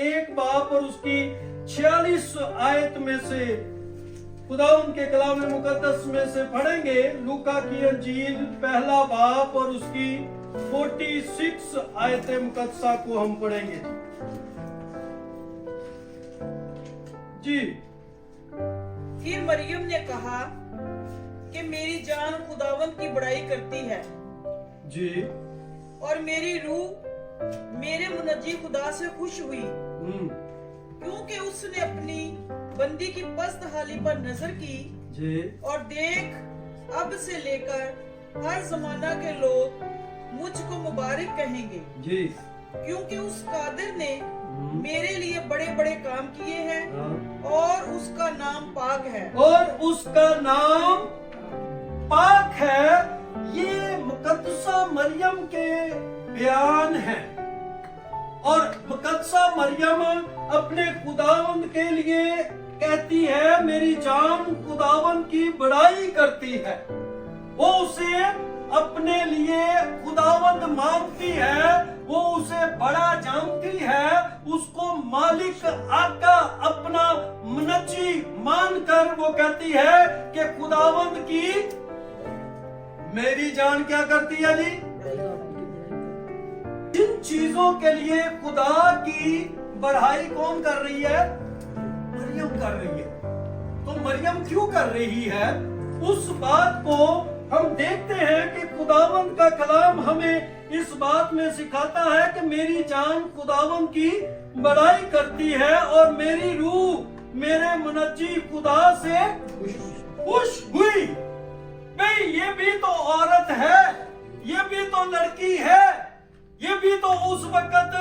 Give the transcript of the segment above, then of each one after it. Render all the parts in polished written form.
1 बाब और उसकी 46 आयत में से खुदावंद के कलाम मुकद्दस में से पढ़ेंगे। लूका की अंजील 1 बाब और उसकी 46 आयत मुकद्दसा को हम पढ़ेंगे जी। फिर मरियम ने कहा कि मेरी जान खुदावंद की बड़ाई करती है जी, और मेरी रूह मेरे मुनज्जी खुदा से खुश हुई, क्योंकि उसने अपनी बंदी की पस्त हाली पर नजर की जी। और देख, अब से लेकर हर जमाना के लोग मुझको मुबारक कहेंगे जी, क्योंकि उस कादिर ने मेरे लिए बड़े बड़े काम किए हैं हाँ। और उसका नाम पाक है। और उसका नाम पाक है। ये मुकद्दसा मरियम के बयान है और मुकद्दसा मरियम अपने खुदावंद के लिए कहती है मेरी जान खुदावंद की बड़ाई करती है। वो उसे अपने लिए खुदावंद मानती है, वो उसे बड़ा जानती है, उसको मालिक आका अपना मुनज्जी मानकर वो कहती है कि खुदावंद की मेरी जान क्या करती है जी? जिन चीजों के लिए खुदा की बढ़ाई कौन कर रही है? मरियम कर रही है। तो मरियम क्यों कर रही है? उस बात को हम देखते हैं कि खुदावंद का कलाम हमें इस बात में सिखाता है कि मेरी जान खुदावंद की बड़ाई करती है और मेरी रूह मेरे मुनज्जी खुदा से खुश हुई। भाई ये भी तो औरत है, ये भी तो लड़की है, ये भी तो उस वक्त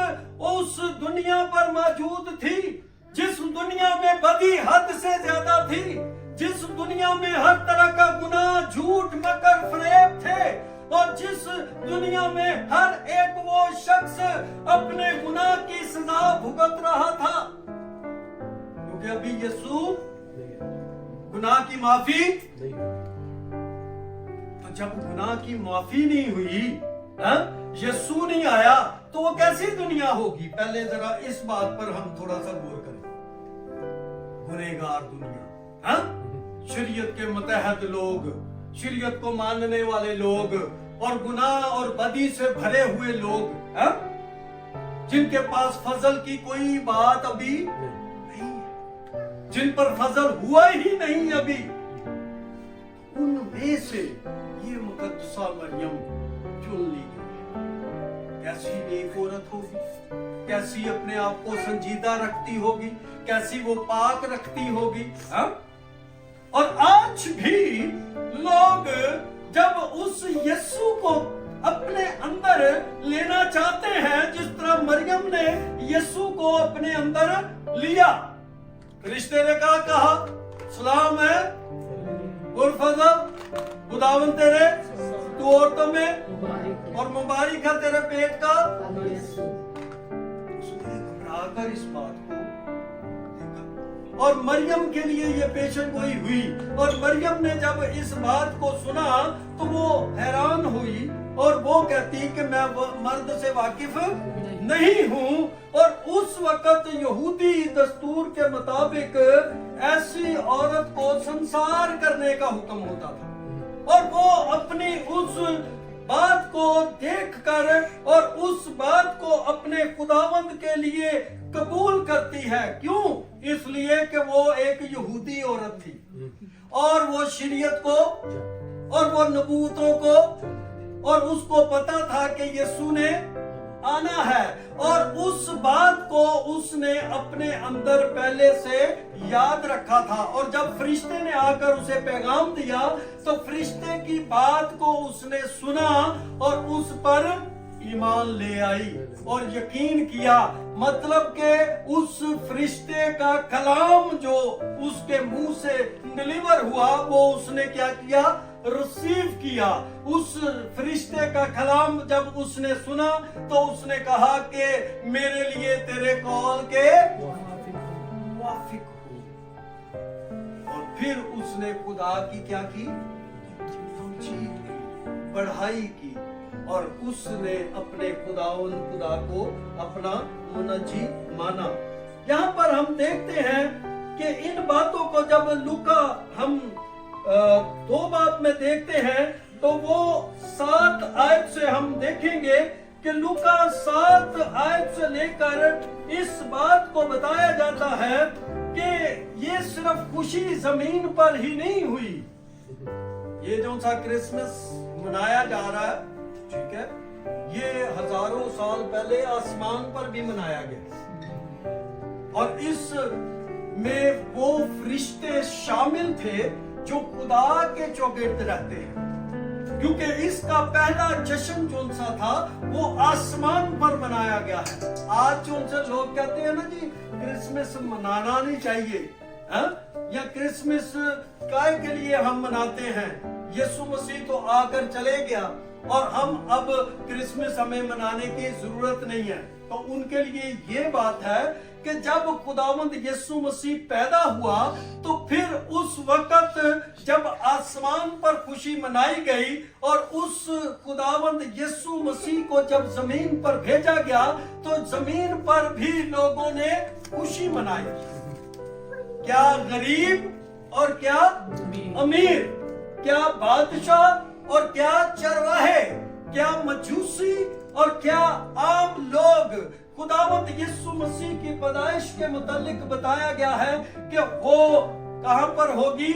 उस दुनिया पर मौजूद थी जिस दुनिया में बदी हद से ज्यादा थी, जिस दुनिया में हर तरह का गुनाह, झूठ, मकर, फरेब थे और जिस दुनिया में हर एक वो शख्स अपने गुनाह की सजा भुगत रहा था, क्योंकि अभी यीशु गुनाह की माफी, तो जब गुनाह की माफी नहीं हुई, यीशु नहीं आया, तो वो कैसी दुनिया होगी? पहले जरा इस बात पर हम थोड़ा सा गौर करें। गुनहगार दुनिया, शरीयत के मुतहद लोग, शरीयत को मानने वाले लोग और गुनाह और बदी से भरे हुए लोग, जिनके पास फजल की कोई बात अभी नहीं है, जिन पर फजल हुआ ही नहीं अभी, उनमें से ये मुकद्दसा मरियम चुन ली गई। कैसी नेक औरत होगी, कैसी अपने आप को संजीदा रखती होगी, कैसी वो पाक रखती होगी। और आज भी लोग जब उस यीशु को अपने अंदर लेना चाहते हैं, जिस तरह मरियम ने यीशु को अपने अंदर लिया, रिश्ते ने कहा सलाम है गुरफजल, खुदावंद तेरे, तू औरतों में और मुबारक है तेरे पेट का। उसने घबराकर इस बात को देखा और मरियम के लिए ये पेशन गोई हुई और मरियम ने जब इस बात को सुना तो वो हैरान हुई और वो कहती कि मैं मर्द से वाकिफ नहीं हूँ। और उस वक्त यहूदी दस्तूर के मुताबिक ऐसी औरत को संसार करने का हुक्म होता था और वो अपनी उस बात को देखकर और उस बात को अपने खुदावंद के लिए कबूल करती है। क्यों? इसलिए कि वो एक यहूदी औरत थी और वो शरीयत को और वो नबूवतों को, और उसको पता था कि यीशु ने आना है और उस बात को उसने अपने अंदर पहले से याद रखा था। और जब फरिश्ते ने आकर उसे पैगाम दिया तो फरिश्ते की बात को उसने सुना और उस पर ईमान ले आई और यकीन किया। मतलब के उस फरिश्ते का कलाम जो उसके मुंह से डिलीवर हुआ वो उसने क्या किया? रिसीव किया। उस फरिश्ते का कलाम जब उसने सुना तो उसने कहा कि मेरे लिए तेरे कौल के मुवाफिक हो। और फिर उसने खुदा की क्या की? बढ़ाई की और उसने अपने खुदा को अपना मुनज्जी माना। यहाँ पर हम देखते हैं कि इन बातों को जब लूका हम 2 बाब में देखते हैं तो वो 7 आयत से हम देखेंगे कि लूका 7 आयत से लेकर इस बात को बताया जाता है कि ये सिर्फ खुशी जमीन पर ही नहीं हुई। ये जो सा क्रिसमस मनाया जा रहा है, ठीक है, ये हजारों साल पहले आसमान पर भी मनाया गया और इस में वो फरिश्ते शामिल थे जो खुदा के चौगिर्द रहते हैं, क्योंकि इसका पहला जश्न जो सा था वो आसमान पर मनाया गया है। आज जो उनसे लोग कहते हैं ना जी क्रिसमस मनाना नहीं चाहिए, हा? या क्रिसमस काय के लिए हम मनाते हैं, यीशु मसीह तो आकर चले गया और हम अब क्रिसमस हमें मनाने की जरूरत नहीं है। तो उनके लिए ये बात है कि जब खुदावंद यीशु मसीह पैदा हुआ तो फिर उस वक्त जब आसमान पर खुशी मनाई गई और उस खुदावंद यीशु मसीह को जब जमीन पर भेजा गया तो जमीन पर भी लोगों ने खुशी मनाई। क्या गरीब और क्या अमीर, क्या बादशाह और क्या चरवाहे, क्या मजूसी और क्या आम लोग, खुदावंद यीशु मसीह की पैदाइश के मुतालिक बताया गया है कि वो कहां पर होगी,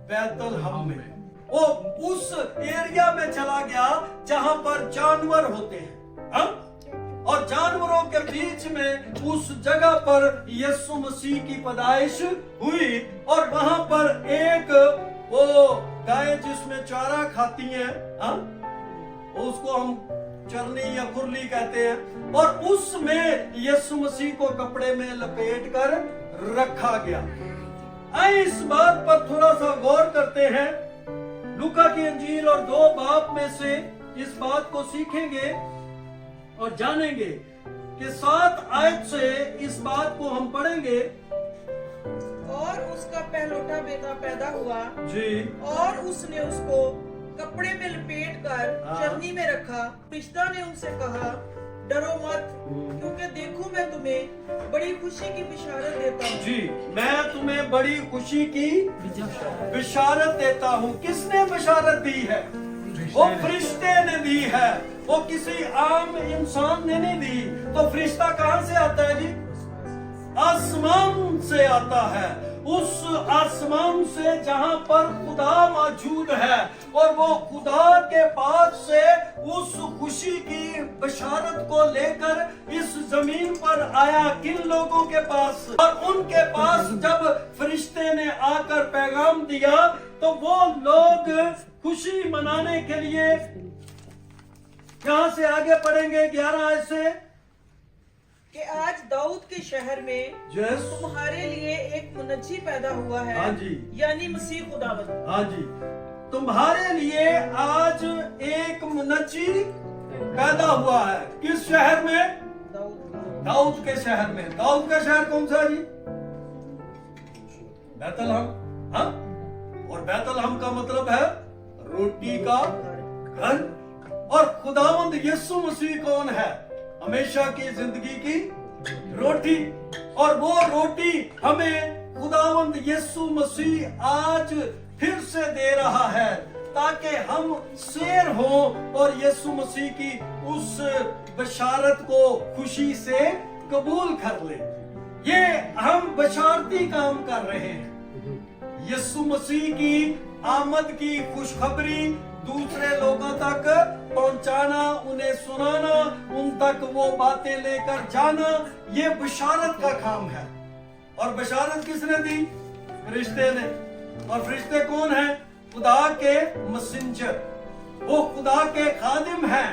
बैतलहम में। वो उस एरिया में चला गया जहां पर जानवर होते हैं, हाँ? और जानवरों के बीच में उस जगह पर यीशु मसीह की पैदाइश हुई और वहां पर एक वो गाय जिसमें चारा खाती है, हाँ? उसको हम चरनी या खुरली कहते हैं, और उसमें यीशु मसीह को कपड़े में लपेट कर रखा गया। आइए इस बात पर थोड़ा सा गौर करते हैं। लूका की अंजील और 2 बाब में से इस बात को सीखेंगे और जानेंगे कि 7 आयत से इस बात को हम पढ़ेंगे। और उसका पहलौठा बेटा पैदा हुआ जी, और उसने उसको कपड़े में लपेट कर चरनी में रखा। फरिश्ता ने उनसे कहा, डरो मत, क्योंकि देखो मैं तुम्हें बड़ी खुशी की बिशारत देता हूँ। जी, मैं तुम्हें बड़ी खुशी की बिशारत देता हूँ। किसने बिशारत दी है? वो फरिश्ते ने दी है, वो किसी आम इंसान ने नहीं दी। तो फरिश्ता कहाँ से आता है जी? आसमान से आता है, उस आसमान से जहां पर खुदा मौजूद है, और वो खुदा के पास से उस खुशी की बशारत को लेकर इस जमीन पर आया। किन लोगों के पास? और उनके पास जब फरिश्ते ने आकर पैगाम दिया तो वो लोग खुशी मनाने के लिए यहां से आगे पढ़ेंगे 11 आयत से कि आज दाऊद के शहर में तुम्हारे लिए एक मुनज्जी पैदा हुआ है। हाँ जी, यानी मसीह खुदावंद। हाँ जी, तुम्हारे लिए आज एक मुनज्जी पैदा हुआ है। किस शहर में? दाऊद के शहर में। दाऊद का शहर कौन सा है जी? बैतलहम। हाँ, और बैतलहम का मतलब है रोटी का घर। और खुदावंद यीशु मसीह कौन है? हमेशा की जिंदगी की रोटी। और वो रोटी हमें खुदावंद यीशु मसीह आज फिर से दे रहा है ताकि हम शेर हों और यीशु मसीह की उस बशारत को खुशी से कबूल कर ले। ये हम बशारती काम कर रहे हैं। यीशु मसीह की आमद की खुशखबरी दूसरे लोगों तक पहुंचाना, उन्हें सुनाना, उन तक वो बातें लेकर जाना, ये बशारत का काम है। और बशारत किसने दी? फरिश्ते ने। और फरिश्ते कौन है? खुदा के मैसेंजर। वो खुदा के खादिम हैं,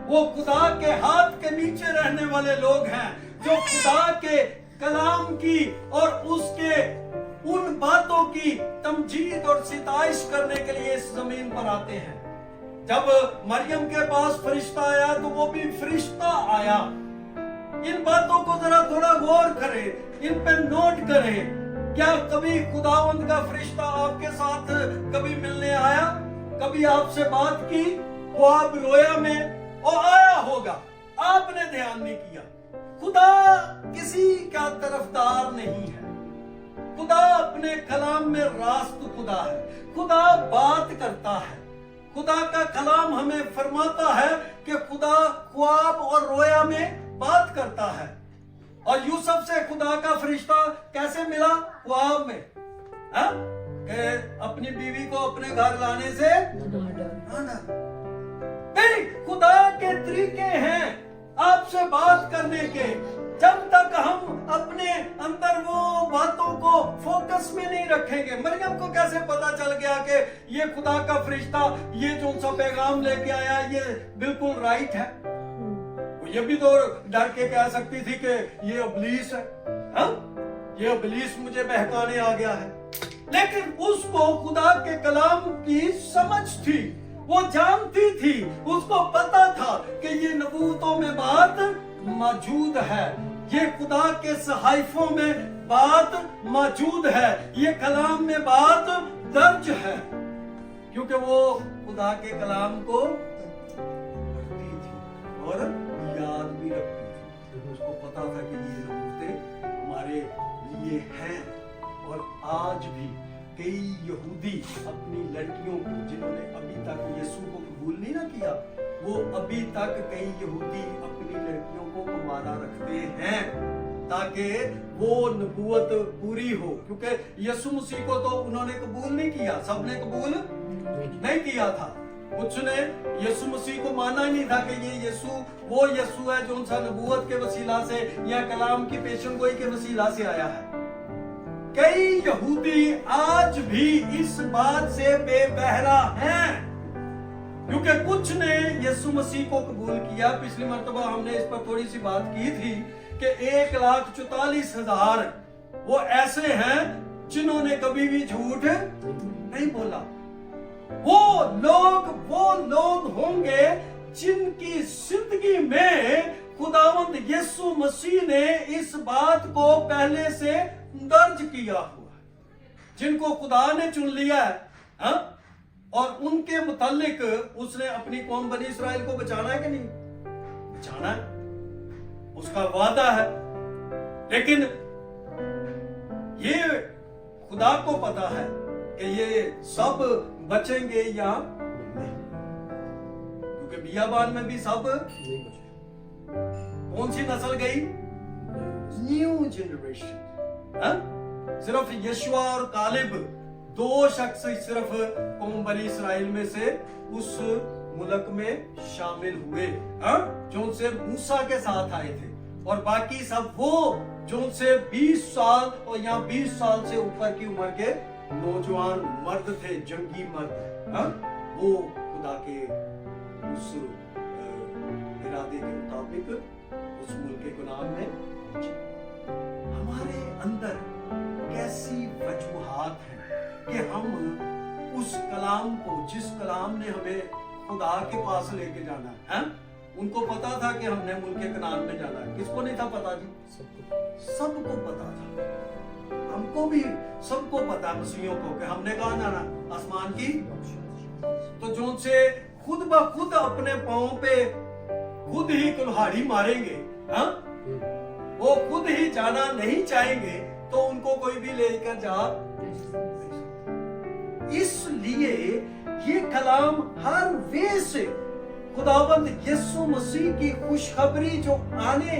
वो खुदा के हाथ के नीचे रहने वाले लोग हैं जो खुदा के कलाम की और उसके उन बातों की तमजीद और सिताइश करने के लिए इस जमीन पर आते हैं। जब मरियम के पास फरिश्ता आया तो वो भी फरिश्ता आया। इन बातों को जरा थोड़ा गौर करें, इन पे नोट करें। क्या कभी खुदावंद का फरिश्ता आपके साथ कभी मिलने आया? कभी आपसे बात की? वो आप रोया में और आया होगा, आपने ध्यान नहीं किया। खुदा किसी का तरफदार नहीं है। खुदा अपने कलाम में रास्त खुदा है। खुदा बात करता है। खुदा का कलाम हमें फरमाता है कि खुदा ख्वाब और रोया में बात करता है। और यूसुफ से खुदा का फरिश्ता कैसे मिला? ख्वाब में। हाँ? कि अपनी बीवी को अपने घर लाने से ना। नहीं, खुदा के तरीके हैं आपसे बात करने के। जब तक हम अपने अंदर वो बातों को फोकस में नहीं रखेंगे। मरियम को कैसे पता चल गया कि ये खुदा का फरिश्ता ये जो सा पैगाम लेके आया ये बिल्कुल राइट है? वो ये भी तो डर के कह सकती थी कि ये इब्लीस है, हाँ? ये इब्लीस मुझे बहकाने आ गया है। लेकिन उसको खुदा के कलाम की समझ थी, वो जानती थी, उसको पता था कि ये नबूवतों में बात मौजूद है, ये खुदा के सहाइफों में बात मौजूद है, ये कलाम में बात दर्ज है। क्योंकि वो खुदा के कलाम को पढ़ती थी और याद भी रखती थी। उसको पता था कि ये नबूवतें हमारे लिए हैं। और आज भी कई यहूदी अपनी लड़कियों को, जिन्होंने अभी तक यीशु को कबूल नहीं ना किया, वो अभी तक कई यहूदी अपनी लड़कियों को कुंवारा रखते हैं ताकि वो नबूवत पूरी हो। क्योंकि यीशु मसीह को तो उन्होंने कबूल नहीं किया, सबने कबूल नहीं किया था। कुछ ने यीशु मसीह को माना ही नहीं था कि ये यीशु वो यीशु है जो उनसा नबूवत के वसीला से या कलाम की पेशनगोई के वसीला से आया है। कई यहूदी आज भी इस बात से बेबहरा हैं, क्योंकि कुछ ने यीशु मसीह को कबूल किया। पिछली मर्तबा हमने इस पर थोड़ी सी बात की थी कि 1,44,000 वो ऐसे हैं जिन्होंने कभी भी झूठ नहीं बोला। वो लोग होंगे जिनकी जिंदगी में खुदावंद यीशु मसीह ने इस बात को पहले से दर्ज किया हुआ है, जिनको खुदा ने चुन लिया है, हाँ? और उनके मुतालिक उसने अपनी कौम बनी इस्राएल को बचाना है कि नहीं बचाना है, उसका वादा है। लेकिन ये खुदा को पता है कि ये सब बचेंगे या नहीं, क्योंकि बियाबान में भी सब कौन सी नस्ल गई? New generation. सिर्फ यशुआ और कालिब दो शख्स सिर्फ कौम बनी इस्राएल में से उस मुल्क में शामिल हुए, जो उनसे मूसा के साथ आए थे। और बाकी सब वो जो उनसे 20 साल और या 20 साल से ऊपर की उम्र के नौजवान मर्द थे, जंगी मर्द, वो खुदा के उस इरादे के मुताबिक उस मुल्क के गुलाम में पहुंचे। हमारे अंदर कैसी वजूहात हैं कि हम उस कलाम को, जिस कलाम ने हमें खुदा के पास लेके जाना है, उनको पता था कि हमने मुल्क कनान में जाना है। किसको नहीं था पता जी? सबको पता था। हमको भी सबको पता, मसीहियों को, कि हमने कहाँ जाना? आसमान की। तो जो उनसे खुद ब खुद अपने पांव पे खुद ही कुल्हाड़ी मारेंगे, हाँ? वो खुद ही जाना नहीं चाहेंगे तो उनको कोई भी लेकर जा। इसलिए ये कलाम हर वे से खुदावंद यीशु मसीह की खुशखबरी जो आने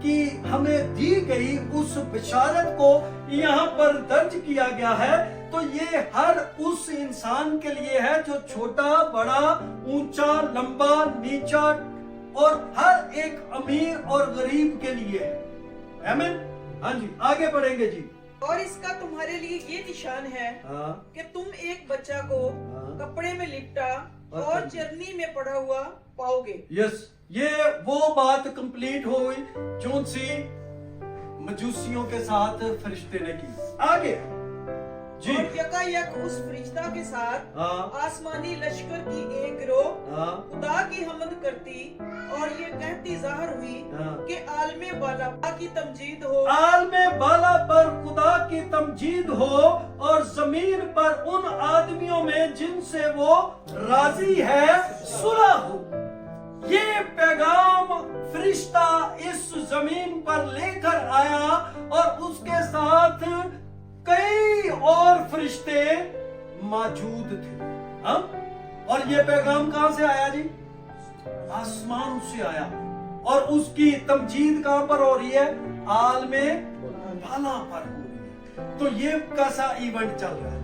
की हमें दी गई, उस बिशारत को यहाँ पर दर्ज किया गया है। तो ये हर उस इंसान के लिए है जो छोटा, बड़ा, ऊंचा, लंबा, नीचा, और हर एक अमीर और गरीब के लिए है। आमीन। हाँ जी, आगे बढ़ेंगे जी। और इसका तुम्हारे लिए ये निशान है, हाँ? कि तुम एक बच्चा को कपड़े में लिपटा और चरनी में पड़ा हुआ पाओगे। यस, ये वो बात कंप्लीट हो गई जो सी मजूसियों के साथ फरिश्ते ने की। आगे जी। और यकायक उस फरिश्ता के साथ आसमानी लश्कर की एक गिरोह खुदा की हमद करती और ये कहती जाहिर हुई कि आलमे बाला की तमजीद हो, आलमे बाला पर खुदा की तमजीद हो, और जमीन पर उन आदमियों में जिनसे वो राजी है सुलह हो। ये पैगाम फरिश्ता इस जमीन पर लेकर आया और उसके साथ कई और फरिश्ते मौजूद थे। हाँ? और ये पैगाम कहां से आया जी? आसमान से आया। और उसकी तमजीद कहां पर हो रही है? आलमे बाला पर हो रही है। तो ये कैसा इवेंट चल रहा है?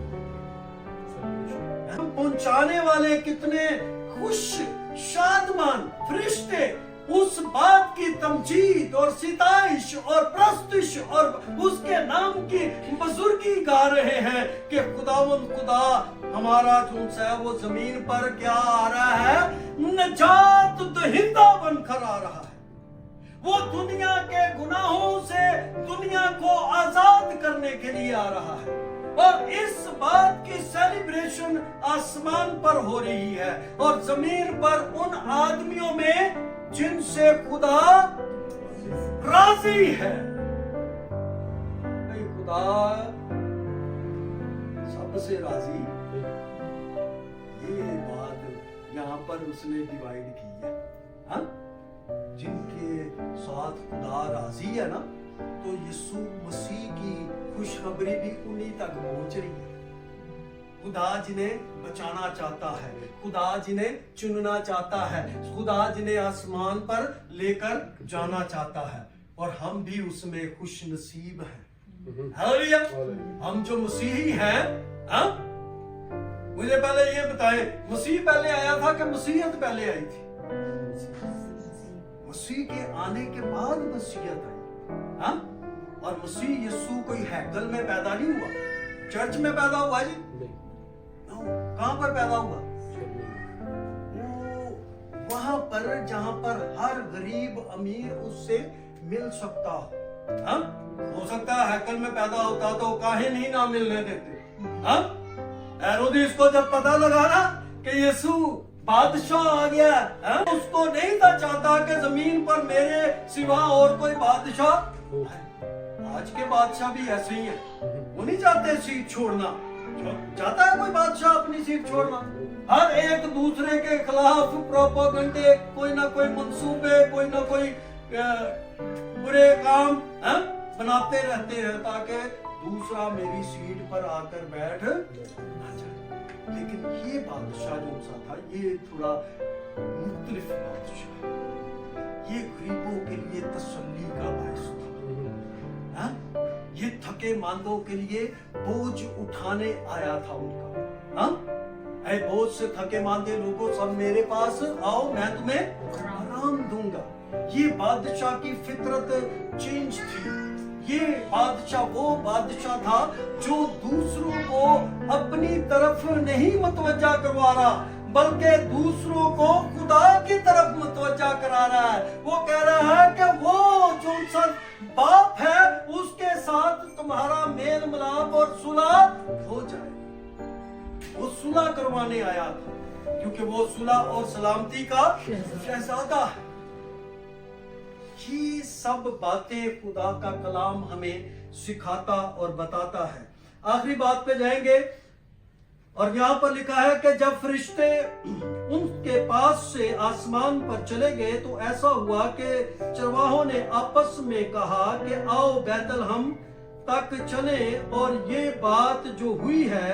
पहुंचाने वाले कितने खुश शादमान फरिश्ते उस बात की तमजीद और सिताइश और प्रस्तुश और उसके नाम की बुजुर्गी गा रहे हैं कि खुदावंद खुदा हमारा जो है वो जमीन पर क्या आ रहा है? नजात दहिंदा बनकर आ रहा है। वो दुनिया के गुनाहों से दुनिया को आजाद करने के लिए आ रहा है। और इस बात की सेलिब्रेशन आसमान पर हो रही है और जमीन पर उन आदमियों में जिनसे खुदा राजी है। भाई खुदा सबसे राजी, ये बात यहाँ पर उसने डिवाइड की है। हाँ? जिनके साथ खुदा राजी है ना, तो यीशु मसीह की खुशखबरी भी उन्हीं तक पहुंच रही है। खुदा जिन्हें बचाना चाहता है, खुदा जिन्हें चुनना चाहता है, खुदा जिन्हें आसमान पर लेकर जाना चाहता है, और हम भी उसमें खुश नसीब हैं। हालेलुया। हम जो मसीही हैं, हाँ? मुझे पहले ये बताएं, मसीह पहले आया था कि मसीहत पहले आई थी? मसीह के आने के बाद मसीहत आई। हाँ? और मसीह यीशु कोई हैकल में पैदा नहीं हुआ, चर्च में पैदा हुआ जी? कहां पर पैदा हुआ? वो वहां पर जहां पर हर गरीब अमीर उससे मिल सकता हो। हाँ? हो सकता है हैकल में पैदा होता तो काहे नहीं ना मिलने देते। हाँ? हेरोदेस को जब पता लगा ना कि यीशु बादशाह आ गया, हाँ? उसको नहीं था चाहता कि जमीन पर मेरे सिवा और कोई बादशाह। आज के बादशाह भी ऐसे ही हैं, वो नहीं चाहते सीट छोड़ना। चाहता है कोई बादशाह अपनी सीट छोड़ना? हर एक दूसरे के खिलाफ प्रोपेगेंडे, कोई ना कोई मंसूबे, कोई ना कोई बुरे काम बनाते रहते हैं ताकि दूसरा मेरी सीट पर आकर बैठ ना जाए। लेकिन ये बादशाह जो सा था, ये थोड़ा मुख्तलिफ बादशाह, ये गरीबों के लिए तसल्ली का बायस था। हाँ? ये थके मांदों के लिए बोझ उठाने आया था उनका। हाँ? ऐ बोझ से थके मांदे लोगों, सब मेरे पास आओ, मैं तुम्हें आराम दूंगा। ये बादशाह की फितरत चेंज थी। ये बादशाह वो बादशाह था जो दूसरों को अपनी तरफ नहीं मुतवज्जा करवा रहा, बल्कि दूसरों को खुदा की तरफ मुतवज्जा करा रहा है। वो कह रहा है कि वो जो सा बाप है उसके साथ तुम्हारा मेल मिलाप और सुलह हो जाए। वो सुलह करवाने आया था क्योंकि वो सुलह और सलामती का शहजादा है। ये सब बातें खुदा का कलाम हमें सिखाता और बताता है। आखिरी बात पे जाएंगे और यहाँ पर लिखा है कि जब फरिश्ते उनके पास से आसमान पर चले गए तो ऐसा हुआ कि चरवाहों ने आपस में कहा कि आओ बैतलहम तक चलें और ये बात जो हुई है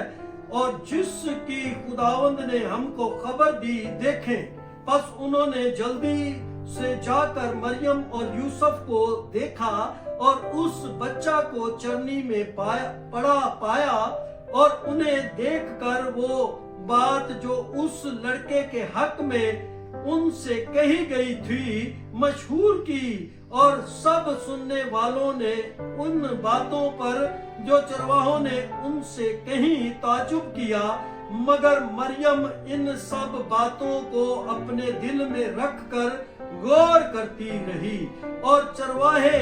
और जिसकी खुदावंद ने हमको खबर दी देखें। बस उन्होंने जल्दी से जाकर मरियम और यूसुफ को देखा और उस बच्चा को चरनी में पाया और उन्हें देखकर वो बात जो उस लड़के के हक में उनसे कही गई थी मशहूर की। और सब सुनने वालों ने उन बातों पर जो चरवाहों ने उनसे कही ताजुब किया, मगर मरियम इन सब बातों को अपने दिल में रखकर गौर करती रही। और चरवाहे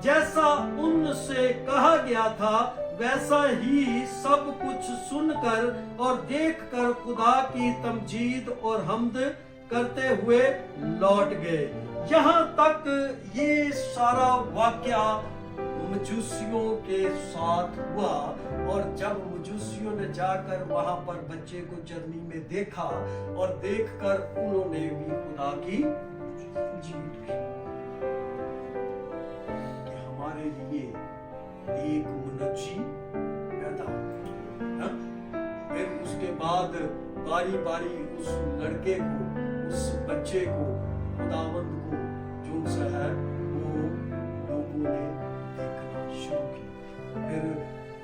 जैसा उनसे कहा गया था वैसा ही सब कुछ सुनकर और देखकर खुदा की तमजीद और हम्द करते हुए लौट गए। यहाँ तक ये सारा वाकया मजूसियों के साथ हुआ, और जब मजूसियों ने जाकर वहां पर बच्चे को चरनी में देखा और देखकर उन्होंने भी खुदा की जीत की कि हमारे लिए एक मुनज्जी पैदा हो। फिर उसके बाद बारी बारी उस लड़के को, उस बच्चे को, खुदावंद को जो सा है वो लोगों ने देखना शुरू किया। फिर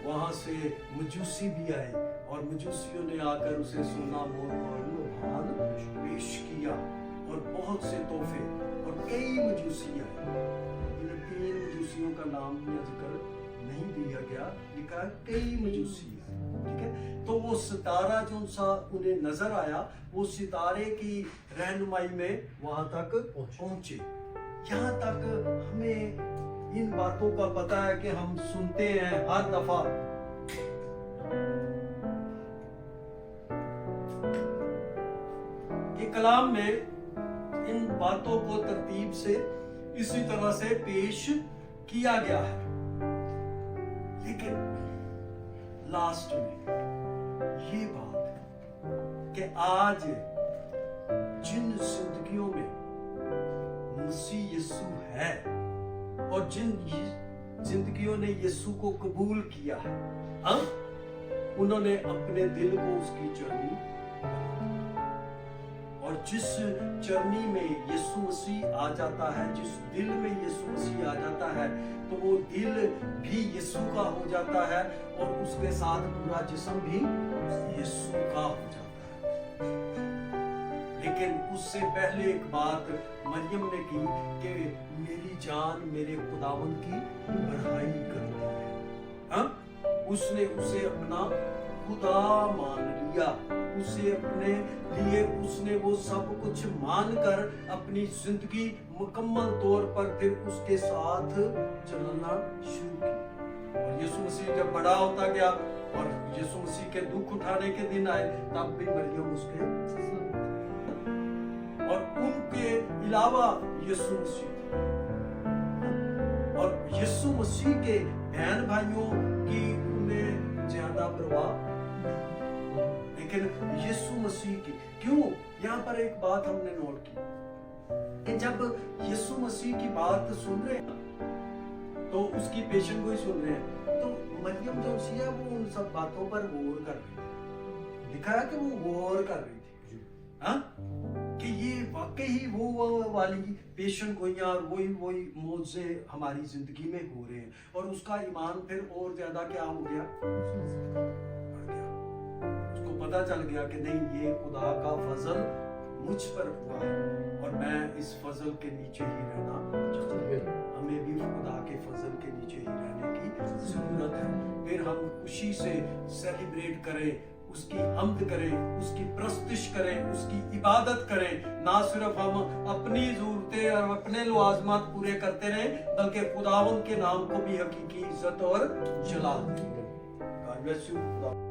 वहां से मजूसी भी आए और मजूसियों ने आकर उसे सोना मोहर भान पेश किया और बहुत से तोहफे, और कई मजूसी आए। इन 3 मजूसियों का नाम या जिक्र नहीं दिया गया, लिखा कई मजूसी। ठीक है, तो वो सितारा जो सा उन्हें नजर आया, वो सितारे की रहनुमाई में वहां तक पहुंचे। यहाँ तक हमें इन बातों का पता है कि हम सुनते हैं हर दफा कि कलाम में इन बातों को तरतीब से इसी तरह से पेश किया गया है, लेकिन लास्ट में ये बात कि आज जिन जिंदगियों में मसीह यीशु है और जिन जिंदगियों ने यीशु को कबूल किया है, उन्होंने अपने दिल को उसकी चरनी बना दिया। और जिस चरनी में यीशु मसीह आ जाता है, जिस दिल में यीशु मसीह आ जाता है, तो वो दिल भी यीशु का हो जाता है और उसके साथ पूरा जिस्म भी यीशु का हो जाता है। लेकिन उससे पहले एक बात मरियम ने की कि मेरी जान मेरे खुदावंद की बड़ाई करती है। उसने उसे अपना खुदा मान लिया, उसे अपने लिए उसने वो सब कुछ मानकर अपनी जिंदगी मुकम्मल तौर पर फिर उसके साथ चलना शुरू की। और यीशु मसीह जब बड़ा होता गया और यीशु मसीह के दुख उठाने के दिन आए, तब भी मरियम उसके और उनके अलावा यीशु मसीह, और यीशु मसीह के बहन भाइयों की उन्हें ज्यादा परवाह, लेकिन यीशु मसीह की क्यों? यहाँ पर एक बात हमने नोट की कि जब यीशु मसीह की बात सुन रहे हैं तो उसकी पेशन को ही सुन रहे हैं, तो मरियम जो सी है वो उन सब बातों पर गौर कर रही थी। दिखाया कि वो गौर कर रही थी, हाँ, कि ये वाकई ही वो वाली पेशन गोइयां और वही मौजे हमारी जिंदगी में हो रहे हैं। और उसका ईमान फिर और ज्यादा क्या हो गया, बढ़ गया। उसको पता चल गया कि नहीं, ये खुदा का फजल मुझ पर हुआ है और मैं इस फजल के नीचे ही रहना चाहता हूं। हमें भी खुदा के फजल के नीचे ही रहने की जरूरत है। फिर हम खुशी से सेलिब्रेट करें, उसकी हम्द करें, उसकी प्रस्तुति करें, उसकी इबादत करें। ना सिर्फ हम अपनी जरूरतें और अपने लवाजमात पूरे करते रहें, बल्कि खुदावंद के नाम को भी हकीकी इज्जत और जलाल दें। God bless you.